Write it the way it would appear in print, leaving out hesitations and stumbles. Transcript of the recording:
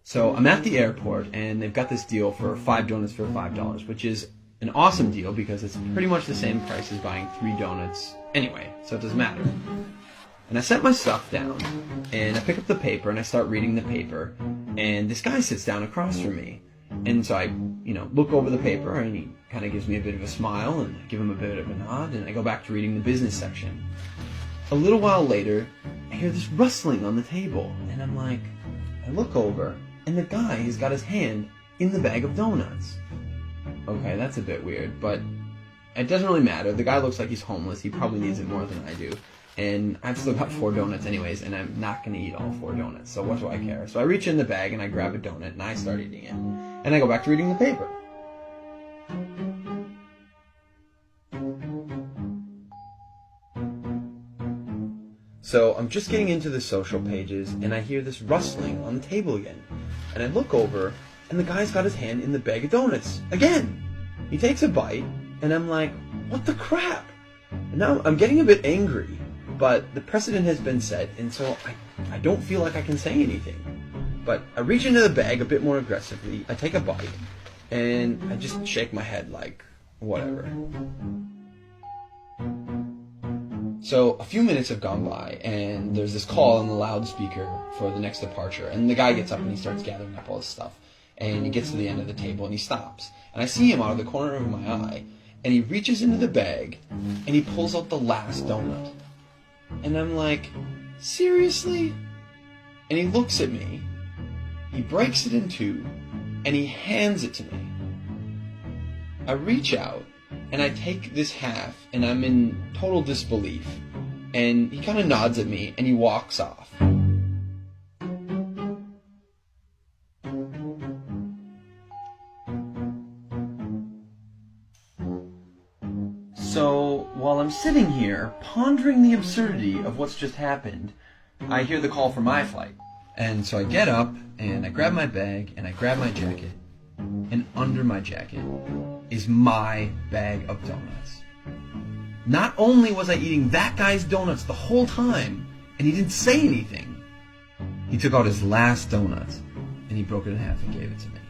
So I'm at the airport, and they've got this deal for 5 donuts for $5, which is an awesome deal because it's pretty much the same price as buying 3 donuts anyway, so it doesn't matter. And I set my stuff down, and I pick up the paper, and I start reading the paper, and this guy sits down across from me. And so I, look over the paper, and he kind of gives me a bit of a smile, and I give him a bit of a nod, and I go back to reading the business section. A little while later, I hear this rustling on the table, and I'm like, I look over, and the guy has got his hand in the bag of donuts. Okay, that's a bit weird, but it doesn't really matter. The guy looks like he's homeless. He probably needs it more than I do. And I've still got 4 donuts anyways, and I'm not going to eat all 4 donuts, so what do I care? So I reach in the bag, and I grab a donut, and I start eating it. And I go back to reading the paper. So I'm just getting into the social pages, and I hear this rustling on the table again. And I look over, and the guy's got his hand in the bag of donuts again. He takes a bite, and I'm like, what the crap? And now I'm getting a bit angry, but the precedent has been set, and so I don't feel like I can say anything. But I reach into the bag a bit more aggressively, I take a bite, and I just shake my head like, whatever. So a few minutes have gone by, and there's this call on the loudspeaker for the next departure, and the guy gets up and he starts gathering up all his stuff, and he gets to the end of the table and he stops, and I see him out of the corner of my eye, and he reaches into the bag and he pulls out the last donut, and I'm like, seriously? And he looks at me, he breaks it in 2, and he hands it to me. I reach out, and I take this half, and I'm in total disbelief. And he kind of nods at me, and he walks off. So, while I'm sitting here, pondering the absurdity of what's just happened, I hear the call for my flight. And so I get up, and I grab my bag, and I grab my jacket, and under my jacket is my bag of donuts. Not only was I eating that guy's donuts the whole time, and he didn't say anything, he took out his last donut, and he broke it in half and gave it to me.